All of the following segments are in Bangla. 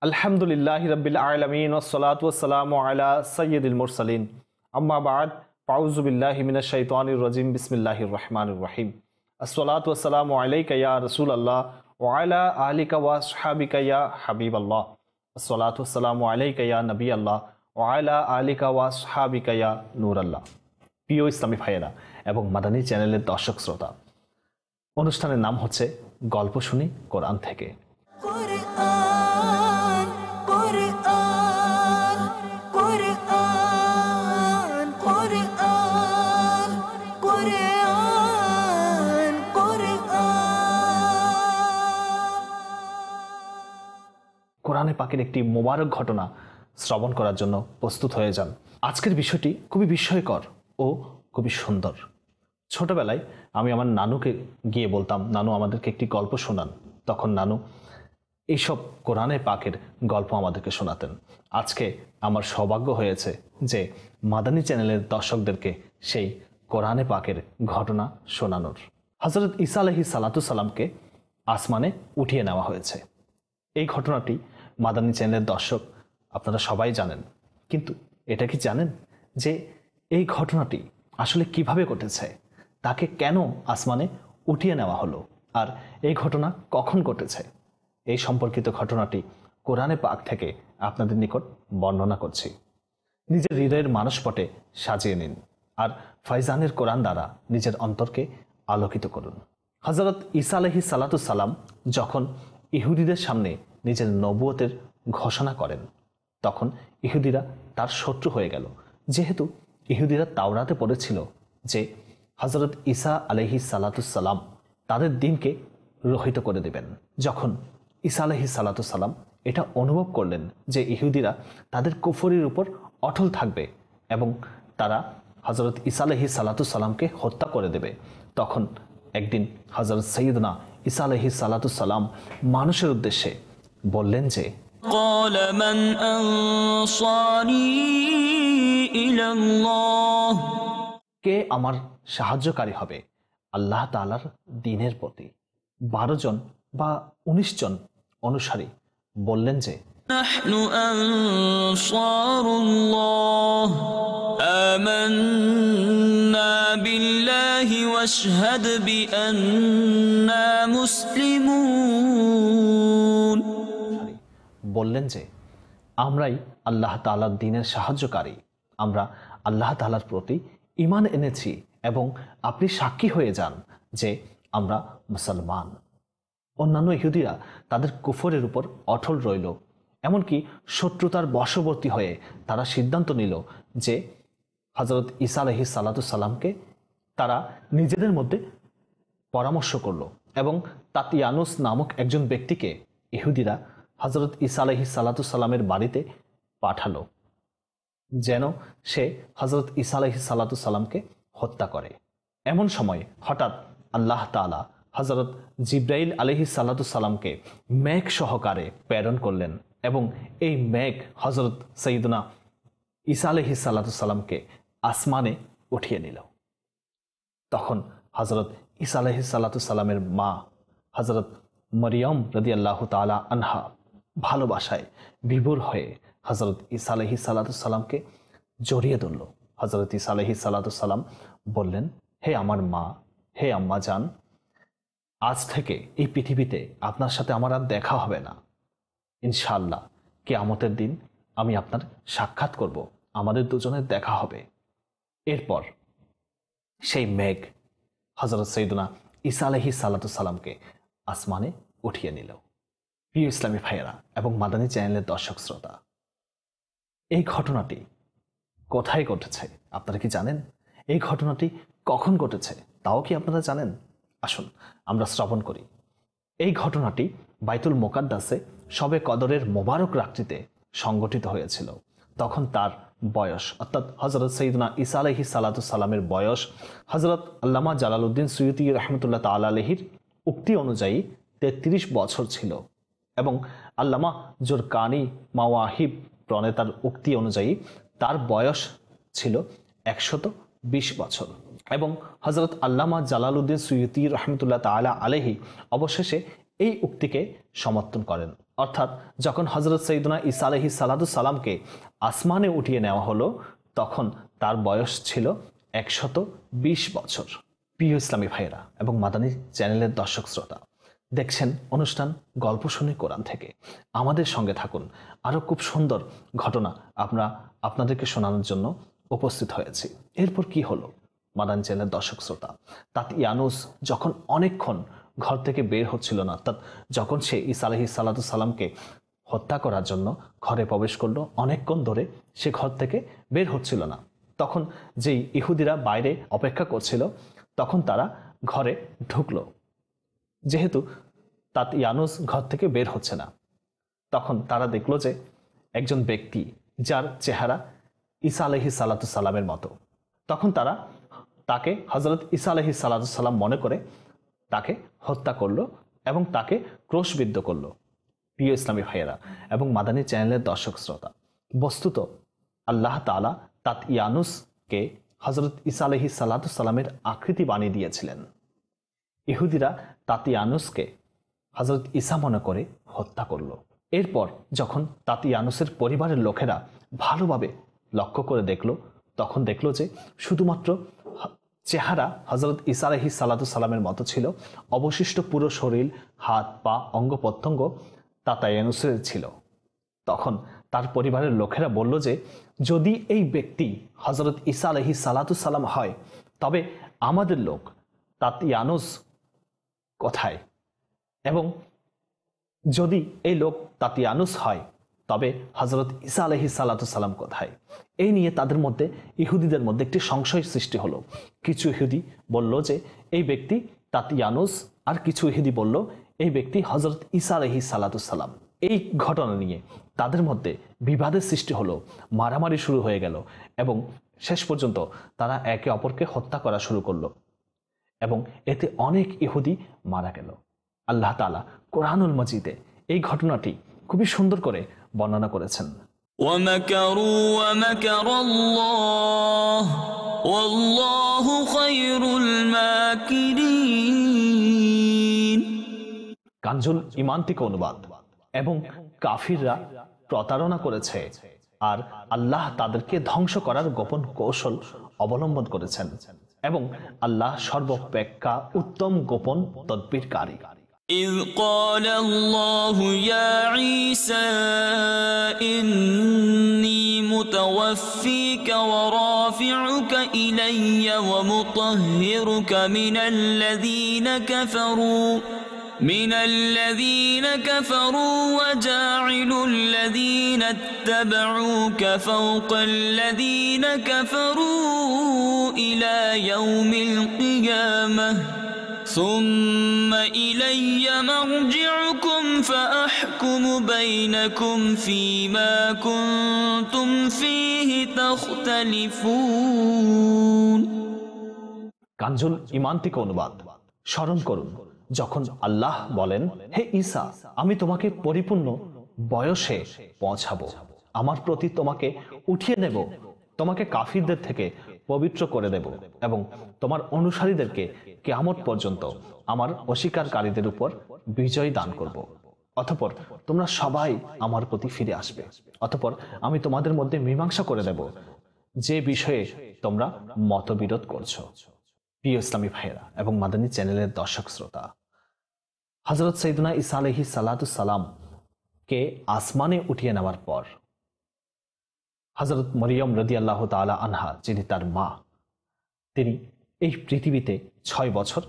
আলহামদুলিল্লাহি রাব্বিল আলামিন ওয়াসসালাতু ওয়াসসালামু আলা সাইয়্যিদিল মুরসালিন আম্মা বা'দ আউযু বিল্লাহি মিনাশ শাইতানির রাজিম বিসমিল্লাহির রহমানির রহিম আসসালাতু ওয়াসসালামু আলাইকা ইয়া রাসূলুল্লাহ ওয়া আলা আলিকা ওয়া আসহাবিকা ইয়া হাবিবাল্লাহ আসসালাতু ওয়াসসালামু আলাইকা ইয়া নবিয়াল্লাহ ওয়া আলা আলিকা ওয়া আসহাবিকা ইয়া নূরাল্লাহ। প্রিয় ইসলামী ভাইয়েরা এবং মাদানী চ্যানেলের দর্শক শ্রোতা, অনুষ্ঠানের নাম হচ্ছে গল্প শুনি কোরআন থেকে। কোরআনে পাকের একটি মোবারক ঘটনা শ্রবণ করার জন্য প্রস্তুত হয়ে যান। আজকের বিষয়টি খুবই বিস্ময়কর ও খুবই সুন্দর। ছোটবেলায় আমি আমার নানুকে গিয়ে বলতাম, নানু আমাদেরকে একটি গল্প শোনান। তখন নানু এইসব কোরআনে পাকের গল্প আমাদেরকে শোনাতেন। আজকে আমার সৌভাগ্য হয়েছে যে মাদানী চ্যানেলের দর্শকদেরকে সেই কোরআনে পাকের ঘটনা শোনানোর। হযরত ঈসা আলাইহিস সালাতু সালামকে আসমানে উঠিয়ে নেওয়া হয়েছে। এই ঘটনাটি মাদানী চ্যানেলের দর্শক আপনারা সবাই জানেন, কিন্তু এটা কি জানেন যে এই ঘটনাটি আসলে কিভাবে ঘটেছে? তাকে কেন আসমানে উঠিয়ে নেওয়া হলো, আর এই ঘটনা কখন ঘটেছে? এই সম্পর্কিত ঘটনাটি কোরআনে পাক থেকে আপনাদের নিকট বর্ণনা করছি। নিজের হৃদয়ের মানসপটে সাজিয়ে নিন আর ফয়জানের কোরআন দ্বারা নিজের অন্তরকে আলোকিত করুন। হযরত ঈসা আলাইহিস সালাতু সালাম যখন ইহুদিদের সামনে নিজের নবুয়তের ঘোষণা করেন, তখন ইহুদিরা তার শত্রু হয়ে গেল, যেহেতু ইহুদিরা তাওরাতে পড়েছিল যে হযরত ঈসা আলাইহিস সালাতু সালাম তাদের দিনকে রহিত করে দেবেন। যখন ঈসা আলাইহিস সালাতু সালাম এটা অনুভব করলেন যে ইহুদিরা তাদের কুফরির উপর অটল থাকবে এবং তারা হযরত ঈসা আলাইহিস সালাতু সালামকে হত্যা করে দেবে, তখন একদিন হযরত সাইয়্যিদনা ঈসা আলাইহিস সালাতু সালাম মানুষের উদ্দেশ্যে বললেন যে, قال من أنصاري إلى الله, কে আমার সাহায্যকারী হবে আল্লাহ তাআলার দ্বীনের প্রতি? 12 জন বা 19 জন অনুসারী বললেন যে, نحن أنصار الله آمنا بالله واشهد بأننا مسلمون, বললেন যে আমরাই আল্লাহ তাআলার দ্বীনের সাহায্যকারী, আমরা আল্লাহ তাআলার প্রতি ঈমান এনেছি এবং আপনি সাক্ষী হয়ে যান যে আমরা মুসলমান। অন্যান্য ইহুদিরা তাদের কুফরের উপর অটল রইল, এমনকি শত্রুতার বশবর্তী হয়ে তারা সিদ্ধান্ত নিল যে হযরত ঈসা আলাইহিস সালাতু সালামকে তারা নিজেদের মধ্যে পরামর্শ করলো এবং তাতিয়ানুস নামক একজন ব্যক্তিকে ইহুদিরা হযরত ঈসা আলাইহিস সালাতু সালামের বাড়িতে পাঠালো যেন সে হযরত ঈসা আলাইহিস সালাতু সালামকে হত্যা করে। এমন সময় হঠাৎ আল্লাহ তাআলা হযরত জিবরাইল আলাইহিস সালাতু সালামকে মেঘ সহকারে প্রেরণ করলেন এবং এই মেঘ হযরত সাইয়্যিদনা ঈসা আলাইহিস সালাতু সালামকে আসমানে উঠিয়ে নিল। তখন হযরত ঈসা আলাইহিস সালাতু সালামের মা হযরত মরিয়ম রাদিয়াল্লাহু তাআলা আনহা ভালোবাসায় বিভোর হয়ে হযরত ঈসা আলাইহিস সালাতু সালামকে জড়িয়ে ধরল। হযরত ঈসা আলাইহিস সালাতু সালাম বললেন, হে আমার মা, হে আম্মা জান, আজ থেকে এই পৃথিবীতে আপনার সাথে আমার আর দেখা হবে না। ইনশাআল্লাহ কিয়ামতের দিন আমি আপনার সাক্ষাৎ করব, আমাদের দুজনের দেখা হবে। এরপর সেই মেঘ হযরত সাইয়্যিদনা ঈসা আলাইহিস সালাতু সালামকে আসমানে উঠিয়ে নিল। প্রিয় ইসলামী ভাইয়েরা এবং মাদানী চ্যানেলের দর্শক শ্রোতা, এই ঘটনাটি কোথায় ঘটেছে আপনারা কি জানেন? এই ঘটনাটি কখন ঘটেছে তাও কি আপনারা জানেন? আসুন আমরা শ্রবণ করি। এই ঘটনাটি বাইতুল মুকাদ্দাসে শবে কদরের মোবারক রাত্রিতে সংগঠিত হয়েছিল। তখন তার বয়স অর্থাৎ হযরত সাইয়্যিদনা ঈসা আলাইহিস সালাতু সালামের বয়স হযরত আল্লামা জালালউদ্দিন সুয়ুতী রাহমাতুল্লাহ তাআলা আলাইহির উক্তি অনুযায়ী 33 বছর ছিল এবং আল্লামা জুরকানি মাওয়াহিব প্রণেতার উক্তি অনুযায়ী তার বয়স ছিল 120 বছর এবং হযরত আল্লামা জালালউদ্দিন সুয়ুতী রাহমাতুল্লাহ তাআলা আলাইহি অবশেষে এই উক্তিকে সমর্থন করেন। অর্থাৎ যখন হযরত সাইয়্যিদুনা ঈসা আলাইহিস সালামকে আসমানে উঠিয়ে নেওয়া হলো তখন তার বয়স ছিল 120 বছর। প্রিয় ইসলামী ভাইয়েরা এবং মাদানী চ্যানেলের দর্শক শ্রোতা, দেখছেন অনুষ্ঠান গল্প শুনে কোরআন থেকে। আমাদের সঙ্গে থাকুন, আরও খুব সুন্দর ঘটনা আমরা আপনাদেরকে শোনানোর জন্য উপস্থিত হয়েছি। এরপর কি হলো মাদানী চ্যানেলের দর্শক শ্রোতা, তাত ইয়ানুস যখন অনেকক্ষণ ঘর থেকে বের হচ্ছিল না, অর্থাৎ যখন সে ঈসা আলাইহিস সালামকে হত্যা করার জন্য ঘরে প্রবেশ করলো, অনেকক্ষণ ধরে সে ঘর থেকে বের হচ্ছিল না, তখন যেই ইহুদিরা বাইরে অপেক্ষা করছিল তখন তারা ঘরে ঢুকলো। যেহেতু তাত ইয়ানুস ঘর থেকে বের হচ্ছে না, তখন তারা দেখলো যে একজন ব্যক্তি যার চেহারা ঈসা আলাইহিস সালামের মতো। তখন তারা তাকে হযরত ঈসা আলাইহিস সালাম মনে করে তাকে হত্যা করলো এবং তাকে ক্রোশবিদ্ধ করলো। প্রিয় ইসলামী ভাইয়েরা এবং মাদানী চ্যানেলের দর্শক শ্রোতা, বস্তুত আল্লাহ তাআলা তাত ইয়ানুসকে হযরত ঈসা আলাইহিস সালামের আকৃতি বানিয়ে দিয়েছিলেন। ইহুদিরা তাত ইয়ানুসকে হযরত ঈসা মনে করে হত্যা করলো। এরপর যখন তাত ইয়ানুসের পরিবারের লোকেরা ভালোভাবে লক্ষ্য করে দেখলো, তখন দেখলো যে শুধুমাত্র চেহারা হযরত ঈসা আলাইহিস সালামের মতো ছিল, অবশিষ্ট পুরো শরীর, হাত পা, অঙ্গ প্রত্যঙ্গ তাত ইয়ানুসের ছিল। তখন তার পরিবারের লোকেরা বলল যে যদি এই ব্যক্তি হযরত ঈসা আলাইহিস সালাম হয় তবে আমাদের লোক তাত ইয়ানুস কোথায়, এবং যদি এই লোক তাত ইয়ানুস হয় তবে হযরত ঈসা আলাইহিস সালাম কোথায়। এই নিয়ে তাদের মধ্যে, ইহুদিদের মধ্যে একটি সংশয় সৃষ্টি হলো। কিছু ইহুদি বলল যে এই ব্যক্তি তাত ইয়ানুস, আর কিছু ইহুদি বলল এই ব্যক্তি হযরত ঈসা আলাইহিস সালাম। এই ঘটনা নিয়ে তাদের মধ্যে বিবাদের সৃষ্টি হলো, মারামারি শুরু হয়ে গেল এবং শেষ পর্যন্ত তারা একে অপরকে হত্যা করা শুরু করলো এবং এতে অনেক ইহুদি মারা গেল। আল্লাহ তাআলা কোরআনুল মাজিদে এই ঘটনাটি খুবই সুন্দর করে বর্ণনা করেছেন। وَمَكَرُوا وَمَكَرَ اللَّهُ وَاللَّهُ خَيْرُ الْمَاكِرِينَ। কানজুল ঈমান থেকে অনুবাদ। এবং কাফিররা প্রতারণা করেছে আর আল্লাহ তাদেরকে ধ্বংস করার গোপন কৌশল অবলম্বন করেছেন এবং আল্লাহ সর্বাপেক্ষা উত্তম গোপন তদবিরকারী। إذ قال الله يا عيسى إني متوفيك ورافعك إلي ومطهرك من الذين كفروا وجاعل الذين اتبعوك فوق الذين كفروا إلى يوم القيامة ثم إلي مرجعكم فأحكم بينكم فيما كنتم فيه تختلفون। কানজুল ঈমান থেকে অনুবাদ। স্মরণ করুন যখন আল্লাহ বলেন, হে ঈসা, আমি তোমাকে পরিপূর্ণ বয়সে পৌঁছাবো, আমার প্রতি তোমাকে উঠিয়ে নেব, তোমাকে কাফিরদের থেকে পবিত্র করে দেব এবং তোমার অনুসারীদেরকে কিয়ামত পর্যন্ত আমার অস্বীকারীদের উপর বিজয় দান করব। অতঃপর তোমরা সবাই আমার প্রতি ফিরে আসবে। অতঃপর আমি তোমাদের মধ্যে মীমাংসা করে দেব যে বিষয়ে তোমরা মতবিরোধ করছো। প্রিয় ইসলামী ভাইয়েরা এবং মাদানী চ্যানেলের দর্শক শ্রোতা, হযরত সাইয়্যিদুনা ঈসা আলাইহিস সালামকে আসমানে উঠিয়ে নেওয়ার পর হযরত মরিয়ম রাদিয়াল্লাহু তাআলা আনহা, যিনি তার মা, তিনি এই পৃথিবীতে 6 বছর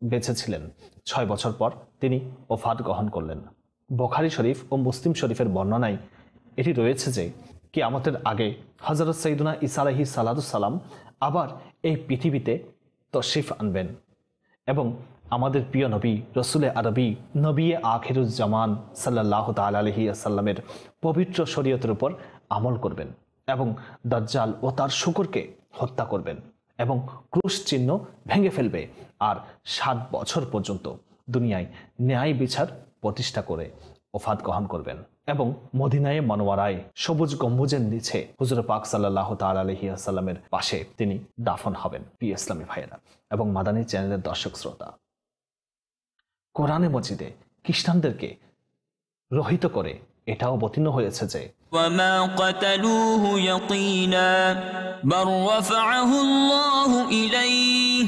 বেঁচে ছিলেন। 6 বছর পর তিনি ওফাত গ্রহণ করলেন। বুখারী শরীফ ও মুসলিম শরীফের বর্ণনায় এটি রয়েছে যে কিয়ামতের আগে হযরত সাইয়্যিদুনা ঈসা আলাইহিস সালাম আবার এই পৃথিবীতে তশরিফ আনবেন এবং আমাদের প্রিয় নবী রসুলে আরবি নবী আখিরুজ্জামান সাল্লাল্লাহু তাআলা আলাইহি ওয়াসাল্লামের পবিত্র শরীয়তের উপর আমল করবেন এবং দাজ্জাল ও তার শূকরকে হত্যা করবেন এবং ক্রুশ চিহ্ন ভেঙে ফেলবে আর 7 বছর পর্যন্ত দুনিয়ায় ন্যায় বিচার প্রতিষ্ঠা করে ওফাত গ্রহণ করবেন এবং মদিনায়ে মনোয়ারায় সবুজ গম্বুজের নিচে হুজুর পাক সাল্লাল্লাহু তাআলা আলাইহি ওয়াসাল্লামের পাশে তিনি দাফন হবেন। প্রিয় ইসলামী ভাইয়েরা এবং মাদানী চ্যানেলের দর্শক শ্রোতা, কোরআনে মজিদে খ্রিস্টানদেরকে রহিত করে এটাও অবতীর্ণ হয়েছে যে وما قتلوه يقينا بل رفعه الله إليه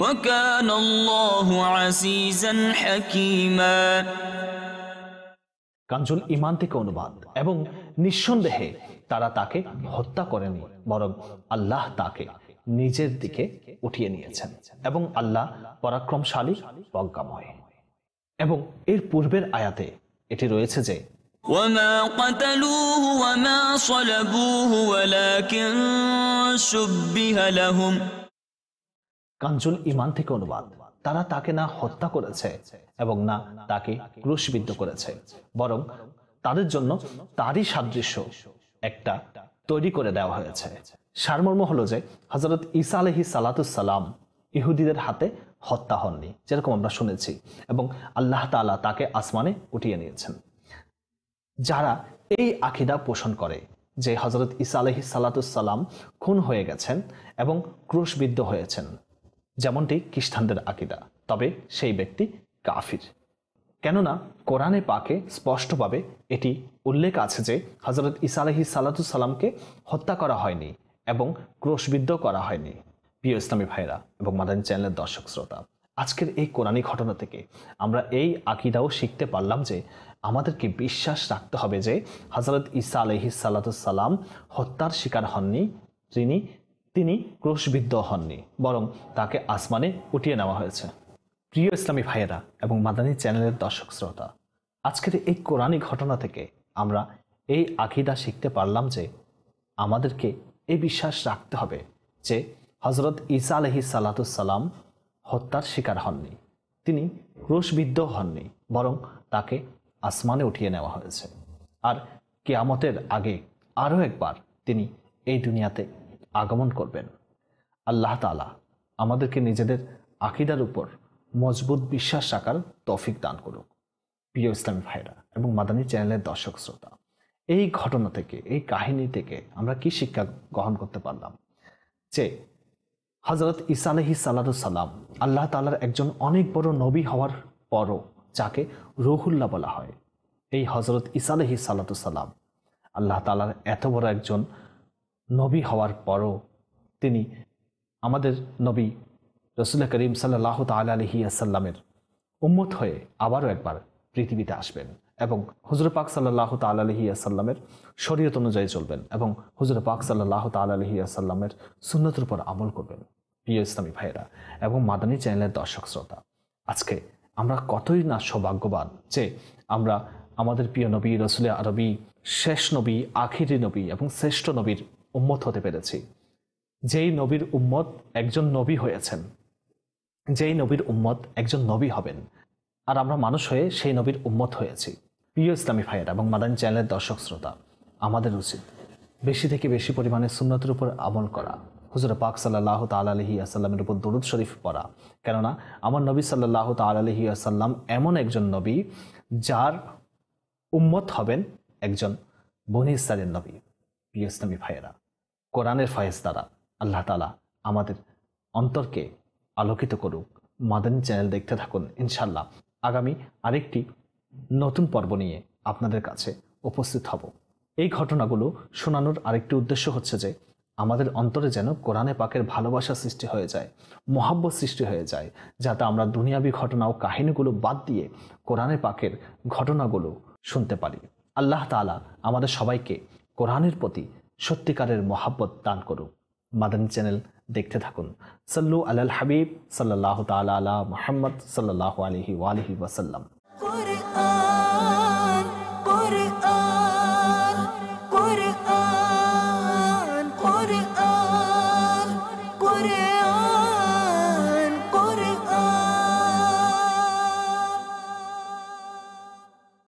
وكان الله عزيزا حكيما। কানজুল ঈমান থেকে অনুবাদ। এবং নিঃসন্দেহে তারা তাকে হত্যা করেনি, বরং আল্লাহ তাকে নিজের দিকে উঠিয়ে নিয়েছেন এবং আল্লাহ পরাক্রমশালী প্রজ্ঞাময়। এবং এর পূর্বের আয়াতে এটি রয়েছে যে وما قتلوه وما صلبوه ولكن شبه لهم। কানজুল ঈমান থেকে অনুবাদ। তারা তাকে না হত্যা করেছে এবং না তাকে ক্রুশবিদ্ধ করেছে, বরং তাদের জন্য তারই সাদৃশ্য একটা তৈরি করে দেওয়া হয়েছে। সারমর্ম হলো যে হযরত ঈসা আলাইহিস সালাতুস সালাম ইহুদিদের হাতে হত্যা হননি, যেরকম আমরা শুনেছি, এবং আল্লাহ তাআলা তাকে আসমানে উঠিয়ে নিয়েছেন। যারা এই আকীদা পোষণ করে যে হযরত ঈসা আলাইহিস সালাতুস সালাম খুন হয়ে গেছেন এবং ক্রুশবিদ্ধ হয়েছেন, যেমনটি খ্রিস্টানদের আকীদা, তবে সেই ব্যক্তি কাফির। কেননা কোরআনে পাকে স্পষ্টভাবে এটি উল্লেখ আছে যে হযরত ঈসা আলাইহিস সালাতুস সালামকে হত্যা করা হয়নি এবং ক্রুশবিদ্ধ করা হয়নি। প্রিয় ইসলামী ভাইরা এবং মাদানী চ্যানেলের দর্শক শ্রোতা, আজকের এই কোরআনী ঘটনা থেকে আমরা এই আকীদাও শিখতে পারলাম যে আমাদেরকে বিশ্বাস রাখতে হবে যে হযরত ঈসা আলাইহিস সালাতুস সালাম হত্যার শিকার হননি, তিনি ক্রুশবিদ্ধ হননি, বরং তাকে আসমানে উঠিয়ে নেওয়া হয়েছে। প্রিয় ইসলামী ভাইয়েরা এবং মাদানী চ্যানেলের দর্শক শ্রোতা, আজকের এই কোরআনী ঘটনা থেকে আমরা এই আকীদা শিখতে পারলাম যে আমাদেরকে এই বিশ্বাস রাখতে হবে যে হযরত ঈসা আলাইহিস সালাতুস সালাম হত্যার শিকার হননি, তিনি ক্রুশবিদ্ধ হননি, বরং তাকে আসমানে উঠিয়ে নেওয়া হয়েছে। আর কিয়ামতের আগে আরও একবার তিনি এই দুনিয়াতে আগমন করবেন। আল্লাহ তাআলা আমাদেরকে নিজেদের আকীদার উপর মজবুত বিশ্বাস রাখার তৌফিক দান করুক। প্রিয় ইসলামী ভাইরা এবং মাদানী চ্যানেলের দর্শক শ্রোতা, এই ঘটনা থেকে, এই কাহিনী থেকে আমরা কি শিক্ষা গ্রহণ করতে পারলাম? যে হযরত ঈসা আলাইহিস সালাতুস সালাম আল্লাহ তাআলার একজন অনেক বড় নবী হওয়ার পরও যাকে রূহুল্লাহ বলা হয়, এই হযরত ঈসা আলাইহিস সালাতুস সালাম আল্লাহ তাআলার এত বড় একজন নবী হওয়ার পরও তিনি আমাদের নবী রাসূল করিম সাল্লাল্লাহু তাআলা আলাইহি ওয়াসাল্লামের উম্মত হয়ে আবারও একবার পৃথিবীতে আসবেন এবং হুজুর পাক সাল্লাল্লাহু তাআলা আলাইহি ওয়াসাল্লামের শরীয়ত অনুযায়ী চলবেন এবং হুজুর পাক সাল্লাল্লাহু তাআলা আলাইহি ওয়াসাল্লামের সুন্নতের উপর আমল করবেন। প্রিয় ইসলামী ভাইয়েরা এবং মাদানী চ্যানেলের দর্শক শ্রোতা, আজকে আমরা কতই না সৌভাগ্যবান যে আমরা আমাদের প্রিয় নবী রাসূল আরবী, শেষ নবী, আখিরি নবী এবং শ্রেষ্ঠ নবীর উম্মত হতে পেরেছি। যেই নবীর উম্মত একজন নবী হয়েছেন, যেই নবীর উম্মত একজন নবী হবেন, আর আমরা মানুষ হয়ে সেই নবীর উম্মত হয়েছি। প্রিয় ইসলামী ভাইয়েরা এবং মাদানী চ্যানেলের দর্শক শ্রোতা, আমাদের উচিত বেশি থেকে বেশি পরিমাণে সুন্নতের উপর আমল করা, হুজুর পাক সাল্লাল্লাহু তাআলা আলাইহি ওয়াসাল্লামের উপর দরুদ শরীফ পড়া। কেননা আমার নবী সাল্লাল্লাহু তাআলা আলাইহি ওয়াসাল্লাম এমন একজন নবী যার উম্মত হবেন একজন বনী ইসরাইলের নবী। প্রিয় ইসলামী ভাইয়েরা, কোরআনের ফয়েজ দ্বারা আল্লাহ তাআলা আমাদের অন্তরকে আলোকিত করুক। মাদানী চ্যানেল দেখতে থাকুন, ইনশাআল্লাহ আগামী আরেকটি নতুন পর্ব নিয়ে আপনাদের কাছে উপস্থিত হব। এই ঘটনাগুলো শোনানোর আরেকটি উদ্দেশ্য হচ্ছে যে আমাদের অন্তরে যেন কোরআনে পাকের ভালোবাসা সৃষ্টি হয়ে যায়, মহাব্বত সৃষ্টি হয়ে যায়, যাতে আমরা দুনিয়াবী ঘটনা ও কাহিনীগুলো বাদ দিয়ে কোরআনে পাকের ঘটনাগুলো শুনতে পারি। আল্লাহ তাআলা আমাদের সবাইকে কোরআনের প্রতি সত্যিকারের মহাব্বত দান করুক। মাদানী চ্যানেল দেখতে থাকুন। সাল্লু আলাল হাবিব সাল্লাল্লাহু তাআলা আলা মুহাম্মদ সাল্লাল্লাহু আলাইহি ওয়া আলিহি ওয়াসাল্লাম।